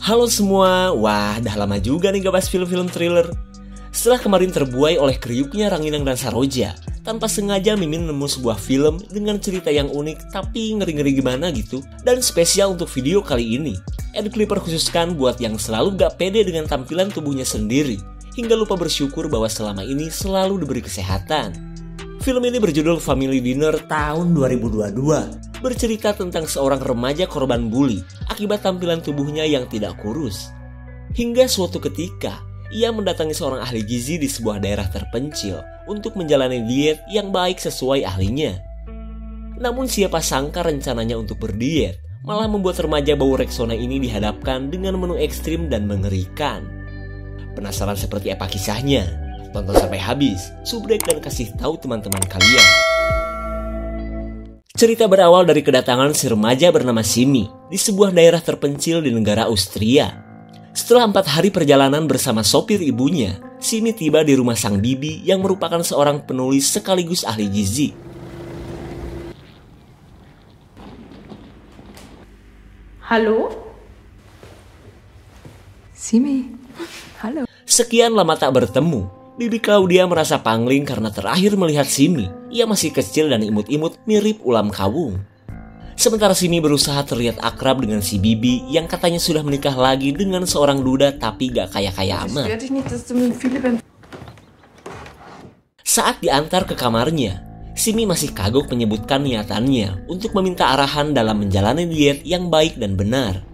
Halo semua, wah dah lama juga nih gak bahas film-film thriller. Setelah kemarin terbuai oleh kriuknya Ranginang dan Saroja, tanpa sengaja Mimin nemu sebuah film dengan cerita yang unik tapi ngeri-ngeri gimana gitu. Dan spesial untuk video kali ini, Ed Clipper khususkan buat yang selalu gak pede dengan tampilan tubuhnya sendiri, hingga lupa bersyukur bahwa selama ini selalu diberi kesehatan. Film ini berjudul Family Dinner tahun 2022, bercerita tentang seorang remaja korban bully akibat tampilan tubuhnya yang tidak kurus. Hingga suatu ketika, ia mendatangi seorang ahli gizi di sebuah daerah terpencil untuk menjalani diet yang baik sesuai ahlinya. Namun siapa sangka rencananya untuk berdiet malah membuat remaja bau Rexona ini dihadapkan dengan menu ekstrim dan mengerikan. Penasaran seperti apa kisahnya? Tonton sampai habis, subrek dan kasih tahu teman-teman kalian. Cerita berawal dari kedatangan si remaja bernama Simi di sebuah daerah terpencil di negara Austria. Setelah 4 hari perjalanan bersama sopir ibunya, Simi tiba di rumah sang bibi yang merupakan seorang penulis sekaligus ahli gizi. Halo? Simi, halo. Sekian lama tak bertemu, Bibi Claudia merasa pangling karena terakhir melihat Simi. Ia masih kecil dan imut-imut mirip ulam kawung. Sementara Simi berusaha terlihat akrab dengan si Bibi yang katanya sudah menikah lagi dengan seorang duda tapi gak kaya-kaya amat. Saat diantar ke kamarnya, Simi masih kagok menyebutkan niatannya untuk meminta arahan dalam menjalani diet yang baik dan benar.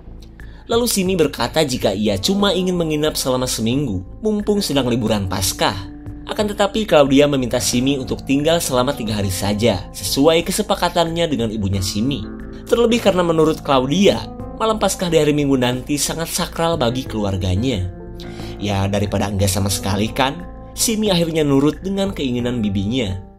Lalu Simi berkata jika ia cuma ingin menginap selama seminggu, mumpung sedang liburan Paskah. Akan tetapi Claudia meminta Simi untuk tinggal selama 3 hari saja, sesuai kesepakatannya dengan ibunya Simi. Terlebih karena menurut Claudia, malam Paskah di hari Minggu nanti sangat sakral bagi keluarganya. Ya daripada enggak sama sekali kan, Simi akhirnya nurut dengan keinginan bibinya.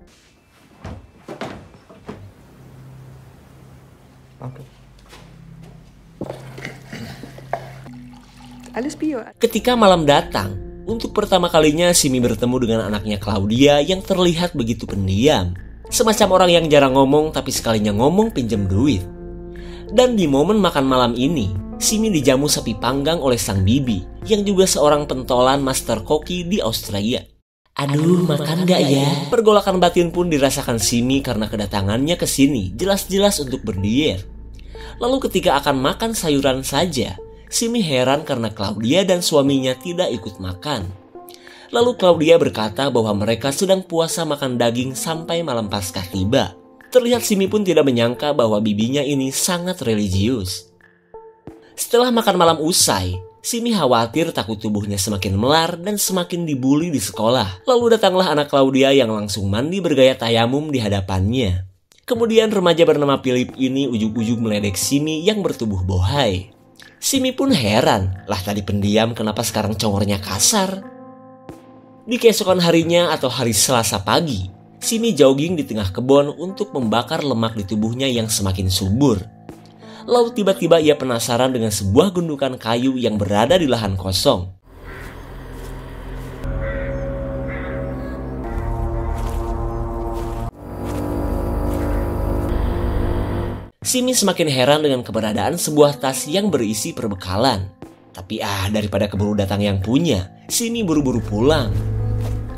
Ketika malam datang, untuk pertama kalinya Simi bertemu dengan anaknya Claudia yang terlihat begitu pendiam. Semacam orang yang jarang ngomong tapi sekalinya ngomong pinjam duit. Dan di momen makan malam ini, Simi dijamu sapi panggang oleh sang bibi yang juga seorang pentolan master koki di Australia. Aduh, makan gak ya? Pergolakan batin pun dirasakan Simi karena kedatangannya ke sini jelas-jelas untuk berdiet. Lalu ketika akan makan sayuran saja, Simi heran karena Claudia dan suaminya tidak ikut makan. Lalu Claudia berkata bahwa mereka sedang puasa makan daging sampai malam Paskah tiba. Terlihat Simi pun tidak menyangka bahwa bibinya ini sangat religius. Setelah makan malam usai, Simi khawatir takut tubuhnya semakin melar dan semakin dibully di sekolah. Lalu datanglah anak Claudia yang langsung mandi bergaya tayamum di hadapannya. Kemudian remaja bernama Philip ini ujug-ujug meledek Simi yang bertubuh bohai. Simi pun heran, lah tadi pendiam kenapa sekarang congornya kasar. Di keesokan harinya atau hari Selasa pagi, Simi jogging di tengah kebun untuk membakar lemak di tubuhnya yang semakin subur. Lalu tiba-tiba ia penasaran dengan sebuah gundukan kayu yang berada di lahan kosong. Simi semakin heran dengan keberadaan sebuah tas yang berisi perbekalan. Tapi daripada keburu datang yang punya, Simi buru-buru pulang.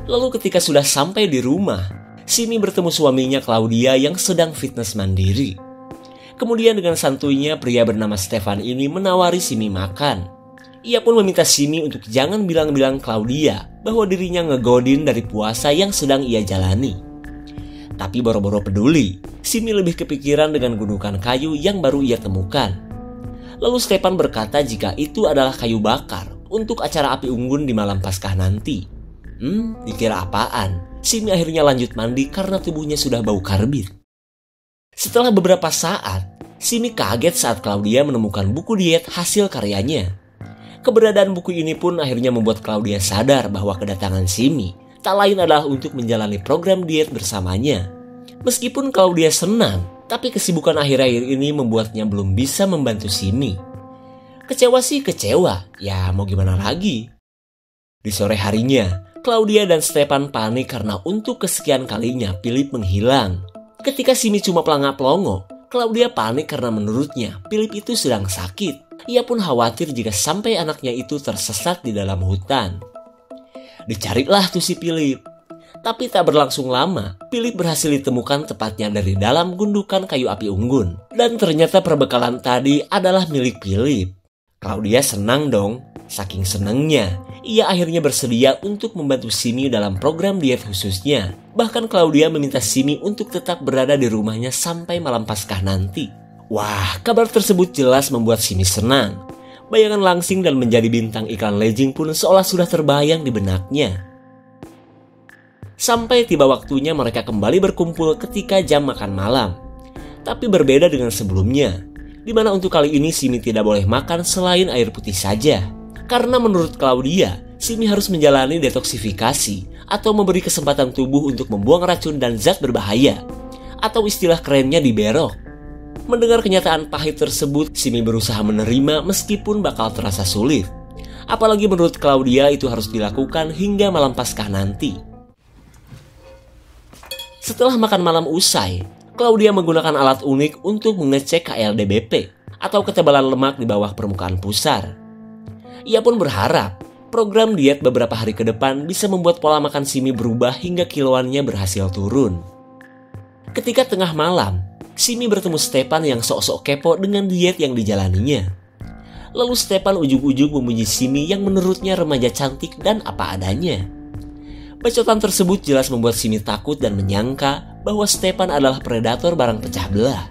Lalu ketika sudah sampai di rumah, Simi bertemu suaminya Claudia yang sedang fitness mandiri. Kemudian dengan santuinya pria bernama Stefan ini menawari Simi makan. Ia pun meminta Simi untuk jangan bilang-bilang Claudia bahwa dirinya ngegodin dari puasa yang sedang ia jalani. Tapi boro-boro peduli, Simi lebih kepikiran dengan gundukan kayu yang baru ia temukan. Lalu Stefan berkata jika itu adalah kayu bakar untuk acara api unggun di malam Paskah nanti. Dikira apaan? Simi akhirnya lanjut mandi karena tubuhnya sudah bau karbit. Setelah beberapa saat, Simi kaget saat Claudia menemukan buku diet hasil karyanya. Keberadaan buku ini pun akhirnya membuat Claudia sadar bahwa kedatangan Simi tak lain adalah untuk menjalani program diet bersamanya. Meskipun Claudia senang, tapi kesibukan akhir-akhir ini membuatnya belum bisa membantu Simi. Kecewa sih kecewa, ya mau gimana lagi. Di sore harinya, Claudia dan Stefan panik karena untuk kesekian kalinya Philip menghilang. Ketika Simi cuma pelangap-pelongo, Claudia panik karena menurutnya Philip itu sedang sakit. Ia pun khawatir jika sampai anaknya itu tersesat di dalam hutan. Dicarilah tuh si Philip. Tapi tak berlangsung lama, Philip berhasil ditemukan tepatnya dari dalam gundukan kayu api unggun. Dan ternyata perbekalan tadi adalah milik Philip. Claudia senang dong. Saking senangnya, ia akhirnya bersedia untuk membantu Simi dalam program diet khususnya. Bahkan Claudia meminta Simi untuk tetap berada di rumahnya sampai malam Paskah nanti. Wah, kabar tersebut jelas membuat Simi senang. Bayangan langsing dan menjadi bintang iklan legging pun seolah sudah terbayang di benaknya. Sampai tiba waktunya mereka kembali berkumpul ketika jam makan malam. Tapi berbeda dengan sebelumnya, di mana untuk kali ini Simi tidak boleh makan selain air putih saja. Karena menurut Claudia, Simi harus menjalani detoksifikasi atau memberi kesempatan tubuh untuk membuang racun dan zat berbahaya. Atau istilah kerennya diberok. Mendengar kenyataan pahit tersebut, Simi berusaha menerima meskipun bakal terasa sulit. Apalagi menurut Claudia itu harus dilakukan hingga malam Paskah nanti. Setelah makan malam usai, Claudia menggunakan alat unik untuk mengecek KLDBP atau ketebalan lemak di bawah permukaan pusar. Ia pun berharap program diet beberapa hari ke depan bisa membuat pola makan Simi berubah hingga kiloannya berhasil turun. Ketika tengah malam, Simi bertemu Stepan yang sok-sok kepo dengan diet yang dijalaninya. Lalu Stepan ujug-ujug memuji Simi yang menurutnya remaja cantik dan apa adanya. Bacotan tersebut jelas membuat Simi takut dan menyangka bahwa Stepan adalah predator barang pecah belah.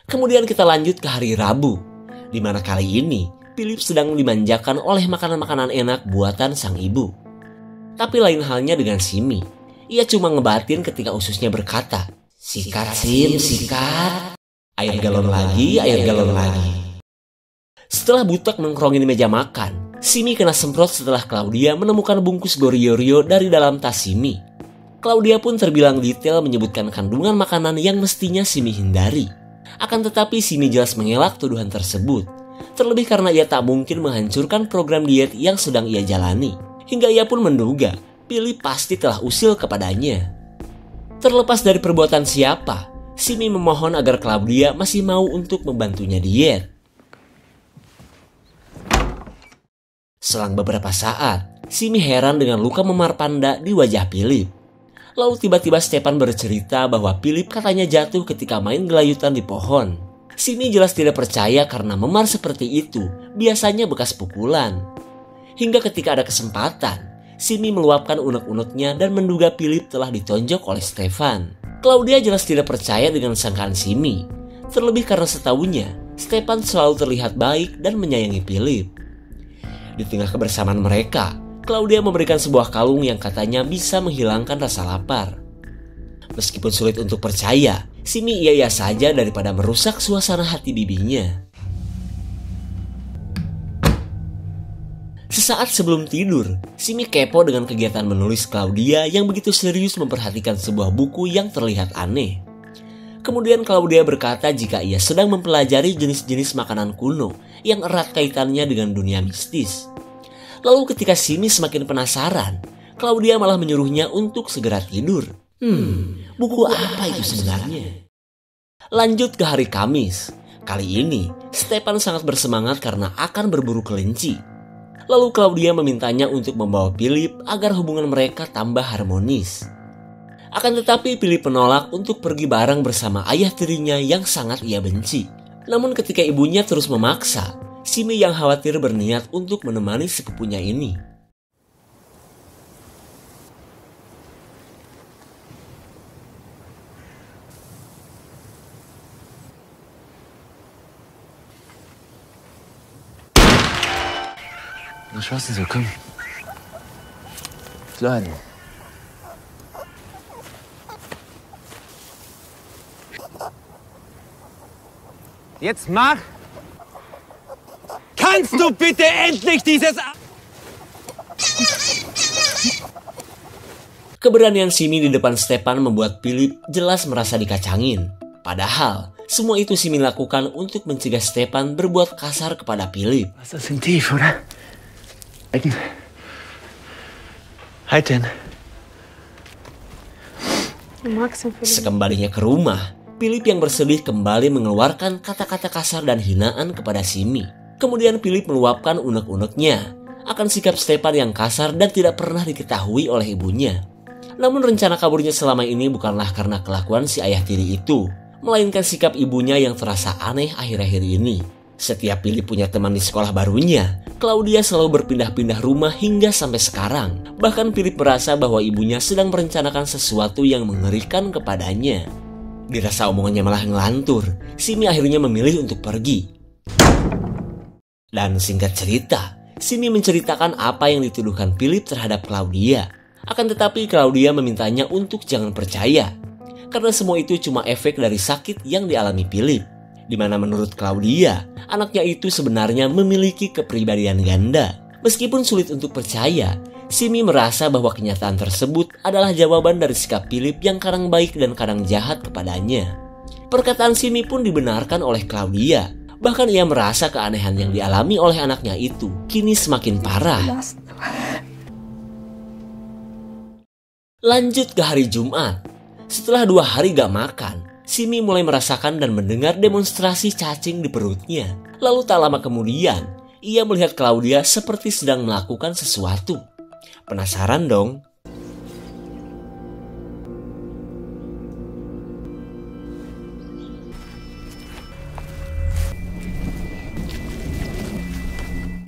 Kemudian kita lanjut ke hari Rabu, di mana kali ini Philip sedang dimanjakan oleh makanan-makanan enak buatan sang ibu. Tapi lain halnya dengan Simi. Ia cuma ngebatin ketika ususnya berkata, "Sikat Sim, sikat. Air galon lagi, air galon lagi." Setelah butek nongkrongin di meja makan, Simi kena semprot setelah Claudia menemukan bungkus Goriorio dari dalam tas Simi. Claudia pun terbilang detail menyebutkan kandungan makanan yang mestinya Simi hindari. Akan tetapi Simi jelas mengelak tuduhan tersebut. Terlebih karena ia tak mungkin menghancurkan program diet yang sedang ia jalani. Hingga ia pun menduga Philip pasti telah usil kepadanya. Terlepas dari perbuatan siapa, Simi memohon agar Claudia masih mau untuk membantunya diet. Selang beberapa saat, Simi heran dengan luka memar panda di wajah Philip. Lalu tiba-tiba Stepan bercerita bahwa Philip katanya jatuh ketika main gelayutan di pohon. Simi jelas tidak percaya karena memar seperti itu biasanya bekas pukulan. Hingga ketika ada kesempatan, Simi meluapkan unek-uneknya dan menduga Philip telah ditonjok oleh Stefan. Claudia jelas tidak percaya dengan sangkaan Simi. Terlebih karena setahunya, Stepan selalu terlihat baik dan menyayangi Philip. Di tengah kebersamaan mereka, Claudia memberikan sebuah kalung yang katanya bisa menghilangkan rasa lapar. Meskipun sulit untuk percaya, Simi iya-iya saja daripada merusak suasana hati bibinya. Sesaat sebelum tidur, Simi kepo dengan kegiatan menulis Claudia yang begitu serius memperhatikan sebuah buku yang terlihat aneh. Kemudian Claudia berkata jika ia sedang mempelajari jenis-jenis makanan kuno yang erat kaitannya dengan dunia mistis. Lalu ketika Simi semakin penasaran, Claudia malah menyuruhnya untuk segera tidur. Buku apa itu sebenarnya? Lanjut ke hari Kamis. Kali ini, Stepan sangat bersemangat karena akan berburu kelinci. Lalu Claudia memintanya untuk membawa Philip agar hubungan mereka tambah harmonis. Akan tetapi Philip menolak untuk pergi bareng bersama ayah tirinya yang sangat ia benci. Namun ketika ibunya terus memaksa, Simi yang khawatir berniat untuk menemani sepupunya ini. Was schaust du so? Komm. Klein. Jetzt mach! Kannst du bitte endlich dieses... Keberanian Simi di depan Stepan membuat Philip jelas merasa dikacangin. Padahal, semua itu Simi lakukan untuk mencegah Stepan berbuat kasar kepada Philip. Was ist denn tief, oder? Halt den. Sekembalinya ke rumah, Philip yang bersedih kembali mengeluarkan kata-kata kasar dan hinaan kepada Simi. Kemudian Philip meluapkan unek-uneknya akan sikap Stepan yang kasar dan tidak pernah diketahui oleh ibunya. Namun rencana kaburnya selama ini bukanlah karena kelakuan si ayah tiri itu, melainkan sikap ibunya yang terasa aneh akhir-akhir ini. Setiap Philip punya teman di sekolah barunya, Claudia selalu berpindah-pindah rumah hingga sampai sekarang. Bahkan Philip merasa bahwa ibunya sedang merencanakan sesuatu yang mengerikan kepadanya. Dirasa omongannya malah ngelantur, Simi akhirnya memilih untuk pergi. Dan singkat cerita, Simi menceritakan apa yang dituduhkan Philip terhadap Claudia. Akan tetapi Claudia memintanya untuk jangan percaya, karena semua itu cuma efek dari sakit yang dialami Philip. Di mana menurut Claudia, anaknya itu sebenarnya memiliki kepribadian ganda. Meskipun sulit untuk percaya, Simi merasa bahwa kenyataan tersebut adalah jawaban dari sikap Philip yang kadang baik dan kadang jahat kepadanya. Perkataan Simi pun dibenarkan oleh Claudia. Bahkan ia merasa keanehan yang dialami oleh anaknya itu kini semakin parah. Lanjut ke hari Jumat. Setelah 2 hari gak makan, Simi mulai merasakan dan mendengar demonstrasi cacing di perutnya. Lalu tak lama kemudian, ia melihat Claudia seperti sedang melakukan sesuatu. Penasaran dong?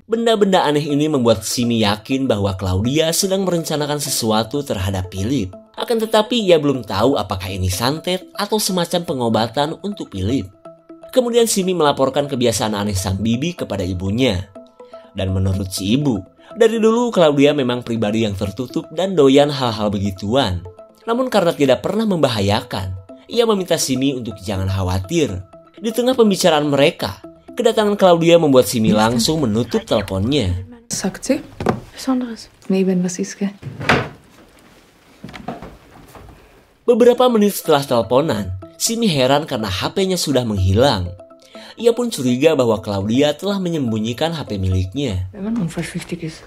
Benda-benda aneh ini membuat Simi yakin bahwa Claudia sedang merencanakan sesuatu terhadap Philip. Akan tetapi ia belum tahu apakah ini santet atau semacam pengobatan untuk Philip. Kemudian Simi melaporkan kebiasaan aneh sang bibi kepada ibunya. Dan menurut si ibu, dari dulu Claudia memang pribadi yang tertutup dan doyan hal-hal begituan. Namun karena tidak pernah membahayakan, ia meminta Simi untuk jangan khawatir. Di tengah pembicaraan mereka, kedatangan Claudia membuat Simi langsung menutup teleponnya. Sagt sie? Besonderes. Nee, wenn was ist, gell? Beberapa menit setelah teleponan, Simi heran karena HP-nya sudah menghilang. Ia pun curiga bahwa Claudia telah menyembunyikan HP miliknya. Wenn man unfallsüchtig ist.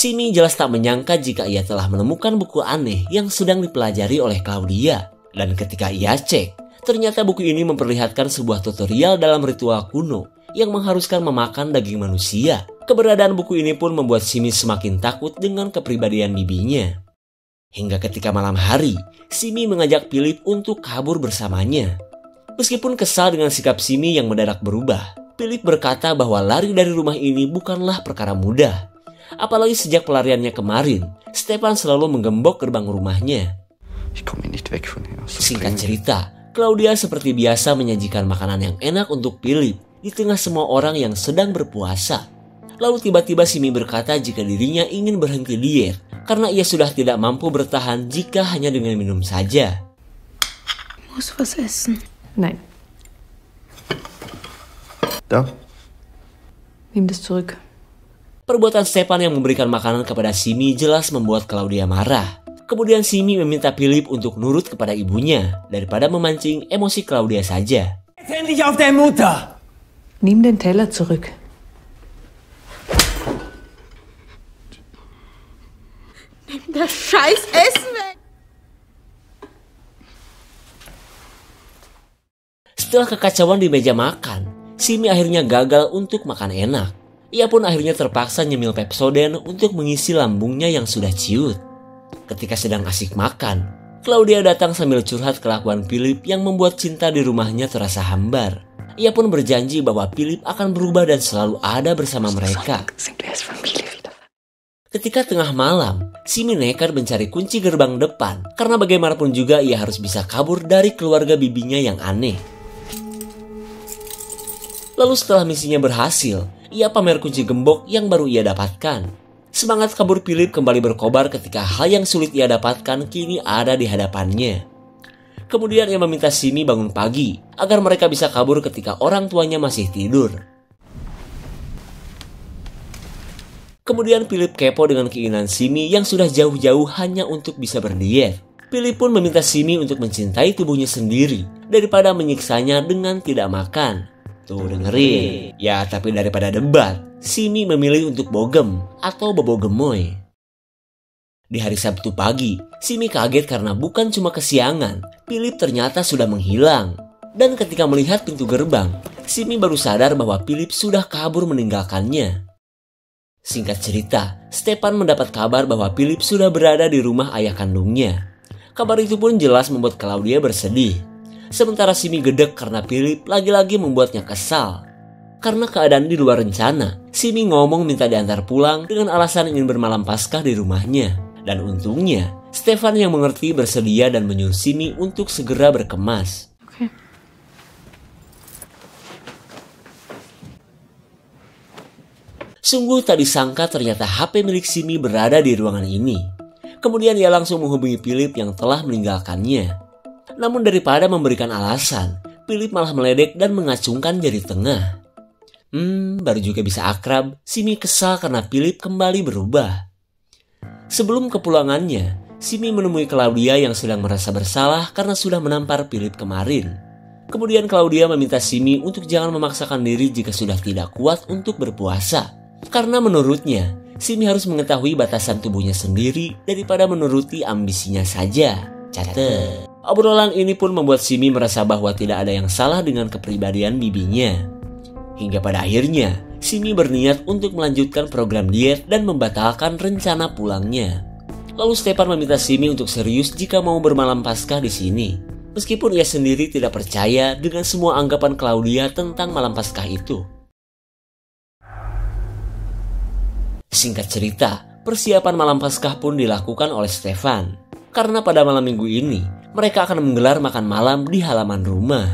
Simi jelas tak menyangka jika ia telah menemukan buku aneh yang sedang dipelajari oleh Claudia. Dan ketika ia cek, ternyata buku ini memperlihatkan sebuah tutorial dalam ritual kuno yang mengharuskan memakan daging manusia. Keberadaan buku ini pun membuat Simi semakin takut dengan kepribadian bibinya. Hingga ketika malam hari, Simi mengajak Philip untuk kabur bersamanya. Meskipun kesal dengan sikap Simi yang mendadak berubah, Philip berkata bahwa lari dari rumah ini bukanlah perkara mudah. Apalagi sejak pelariannya kemarin, Stepan selalu menggembok gerbang rumahnya. Singkat cerita, Claudia seperti biasa menyajikan makanan yang enak untuk Philip di tengah semua orang yang sedang berpuasa. Lalu tiba-tiba Simi berkata jika dirinya ingin berhenti diet karena ia sudah tidak mampu bertahan jika hanya dengan minum saja. Muss was essen? Nein. Da. Nimm das zurück. Perbuatan Stepan yang memberikan makanan kepada Simi jelas membuat Claudia marah. Kemudian Simi meminta Philip untuk nurut kepada ibunya daripada memancing emosi Claudia saja. Endlich auf der Mutter! Nimm den Teller zurück. Nimm das scheiß Essen weg! Setelah kekacauan di meja makan, Simi akhirnya gagal untuk makan enak. Ia pun akhirnya terpaksa nyemil Pepsodent untuk mengisi lambungnya yang sudah ciut. Ketika sedang asik makan, Claudia datang sambil curhat kelakuan Philip yang membuat cinta di rumahnya terasa hambar. Ia pun berjanji bahwa Philip akan berubah dan selalu ada bersama mereka. Ketika tengah malam, Simi nekat mencari kunci gerbang depan karena bagaimanapun juga ia harus bisa kabur dari keluarga bibinya yang aneh. Lalu setelah misinya berhasil, ia pamer kunci gembok yang baru ia dapatkan. Semangat kabur Philip kembali berkobar ketika hal yang sulit ia dapatkan kini ada di hadapannya. Kemudian ia meminta Simi bangun pagi agar mereka bisa kabur ketika orang tuanya masih tidur. Kemudian Philip kepo dengan keinginan Simi yang sudah jauh-jauh hanya untuk bisa berdiet. Philip pun meminta Simi untuk mencintai tubuhnya sendiri daripada menyiksanya dengan tidak makan. Tuh dengerin. Ya tapi daripada debat, Simi memilih untuk bogem atau bobo gemoy. Di hari Sabtu pagi, Simi kaget karena bukan cuma kesiangan, Philip ternyata sudah menghilang. Dan ketika melihat pintu gerbang, Simi baru sadar bahwa Philip sudah kabur meninggalkannya. Singkat cerita, Stefan mendapat kabar bahwa Philip sudah berada di rumah ayah kandungnya. Kabar itu pun jelas membuat Claudia bersedih. Sementara Simi gedek karena Philip lagi-lagi membuatnya kesal. Karena keadaan di luar rencana, Simi ngomong minta diantar pulang dengan alasan ingin bermalam Paskah di rumahnya. Dan untungnya, Stefan yang mengerti bersedia dan menyuruh Simi untuk segera berkemas. Sungguh tak disangka ternyata HP milik Simi berada di ruangan ini. Kemudian ia langsung menghubungi Philip yang telah meninggalkannya. Namun daripada memberikan alasan, Philip malah meledek dan mengacungkan jari tengah. Baru juga bisa akrab, Simi kesal karena Philip kembali berubah. Sebelum kepulangannya, Simi menemui Claudia yang sedang merasa bersalah karena sudah menampar Philip kemarin. Kemudian Claudia meminta Simi untuk jangan memaksakan diri jika sudah tidak kuat untuk berpuasa. Karena menurutnya, Simi harus mengetahui batasan tubuhnya sendiri daripada menuruti ambisinya saja. Catet. Obrolan ini pun membuat Simi merasa bahwa tidak ada yang salah dengan kepribadian bibinya. Hingga pada akhirnya, Simi berniat untuk melanjutkan program diet dan membatalkan rencana pulangnya. Lalu Stefan meminta Simi untuk serius jika mau bermalam Paskah di sini. Meskipun ia sendiri tidak percaya dengan semua anggapan Claudia tentang malam Paskah itu. Singkat cerita, persiapan malam Paskah pun dilakukan oleh Stefan. Karena pada malam minggu ini, mereka akan menggelar makan malam di halaman rumah.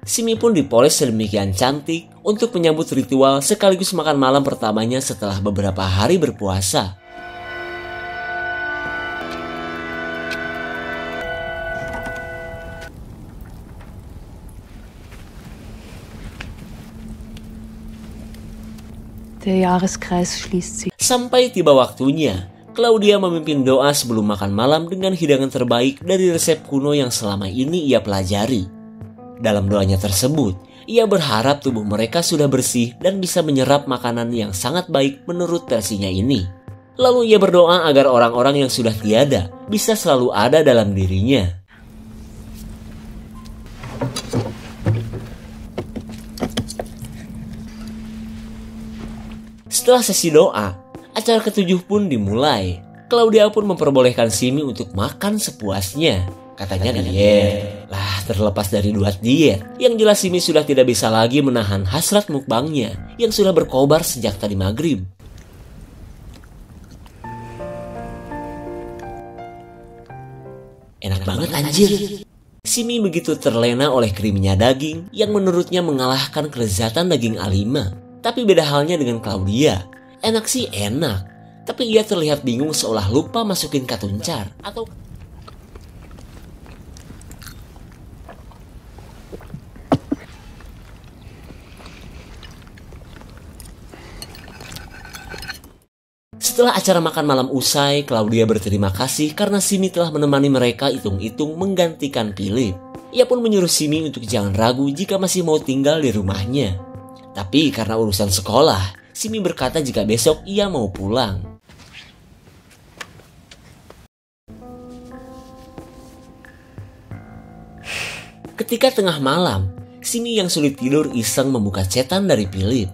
Simi pun dipoles sedemikian cantik untuk menyambut ritual sekaligus makan malam pertamanya setelah beberapa hari berpuasa. Der Jahreskreis schließt sich. Sampai tiba waktunya, Claudia memimpin doa sebelum makan malam dengan hidangan terbaik dari resep kuno yang selama ini ia pelajari. Dalam doanya tersebut, ia berharap tubuh mereka sudah bersih dan bisa menyerap makanan yang sangat baik menurut versinya ini. Lalu ia berdoa agar orang-orang yang sudah tiada bisa selalu ada dalam dirinya. Setelah sesi doa, acara ke-7 pun dimulai. Claudia pun memperbolehkan Simi untuk makan sepuasnya. Katanya diet. Lah terlepas dari diet, yang jelas Simi sudah tidak bisa lagi menahan hasrat mukbangnya yang sudah berkobar sejak tadi maghrib. Enak banget anjir. Simi begitu terlena oleh krimnya daging yang menurutnya mengalahkan kelezatan daging A5. Tapi beda halnya dengan Claudia. Enak sih enak, tapi ia terlihat bingung seolah lupa masukin katuncar atau... Setelah acara makan malam usai, Claudia berterima kasih karena Simi telah menemani mereka hitung-hitung menggantikan Philip. Ia pun menyuruh Simi untuk jangan ragu jika masih mau tinggal di rumahnya. Tapi karena urusan sekolah, Simi berkata jika besok ia mau pulang. Ketika tengah malam, Simi yang sulit tidur iseng membuka chatan dari Philip.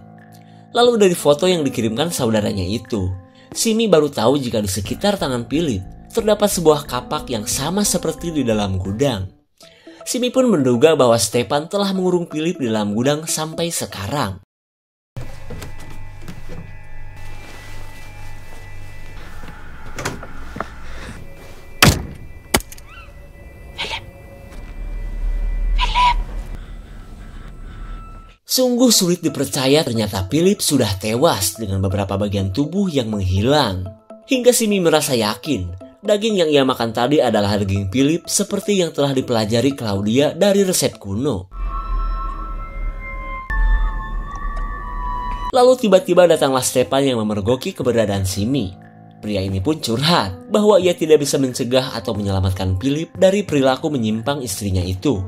Lalu dari foto yang dikirimkan saudaranya itu, Simi baru tahu jika di sekitar tangan Philip terdapat sebuah kapak yang sama seperti di dalam gudang. Simi pun menduga bahwa Stefan telah mengurung Philip di dalam gudang sampai sekarang. Sungguh sulit dipercaya ternyata Philip sudah tewas dengan beberapa bagian tubuh yang menghilang. Hingga Simi merasa yakin daging yang ia makan tadi adalah daging Philip seperti yang telah dipelajari Claudia dari resep kuno. Lalu tiba-tiba datanglah Stefan yang memergoki keberadaan Simi. Pria ini pun curhat bahwa ia tidak bisa mencegah atau menyelamatkan Philip dari perilaku menyimpang istrinya itu.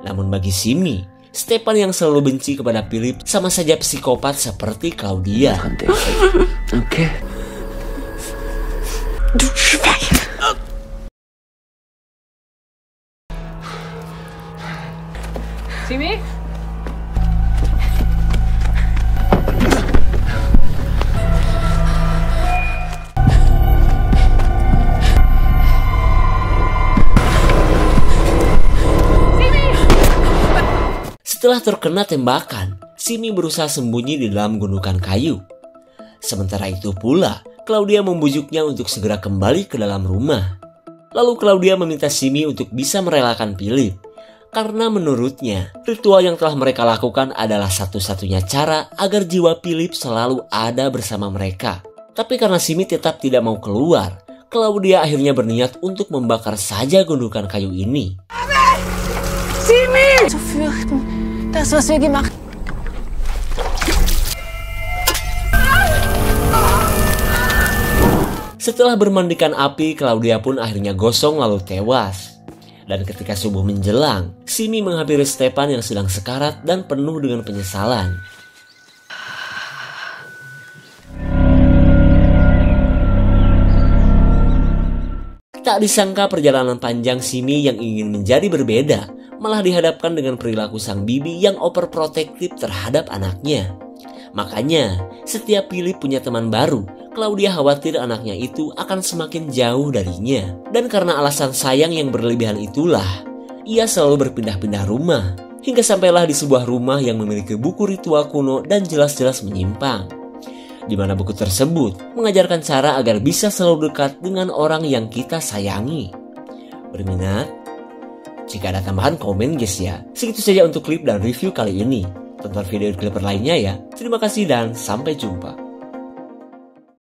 Namun bagi Simi, Stefan yang selalu benci kepada Philip sama saja psikopat seperti Claudia. Oke. Simi? Setelah terkena tembakan, Simi berusaha sembunyi di dalam gundukan kayu. Sementara itu pula, Claudia membujuknya untuk segera kembali ke dalam rumah. Lalu Claudia meminta Simi untuk bisa merelakan Philip. Karena menurutnya, ritual yang telah mereka lakukan adalah satu-satunya cara agar jiwa Philip selalu ada bersama mereka. Tapi karena Simi tetap tidak mau keluar, Claudia akhirnya berniat untuk membakar saja gundukan kayu ini. Simi! Zu fürchten, das was wir gemacht. Setelah bermandikan api, Claudia pun akhirnya gosong lalu tewas. Dan ketika subuh menjelang, Simi menghampiri Stefan yang sedang sekarat dan penuh dengan penyesalan. Tak disangka perjalanan panjang Simi yang ingin menjadi berbeda malah dihadapkan dengan perilaku sang bibi yang overprotektif terhadap anaknya. Makanya, setiap Philip punya teman baru, Claudia khawatir anaknya itu akan semakin jauh darinya. Dan karena alasan sayang yang berlebihan itulah, ia selalu berpindah-pindah rumah. Hingga sampailah di sebuah rumah yang memiliki buku ritual kuno dan jelas-jelas menyimpang. Di mana buku tersebut mengajarkan cara agar bisa selalu dekat dengan orang yang kita sayangi. Berminat? Jika ada tambahan komen guys ya. Segitu saja untuk klip dan review kali ini. Tonton video klip lainnya ya. Terima kasih dan sampai jumpa.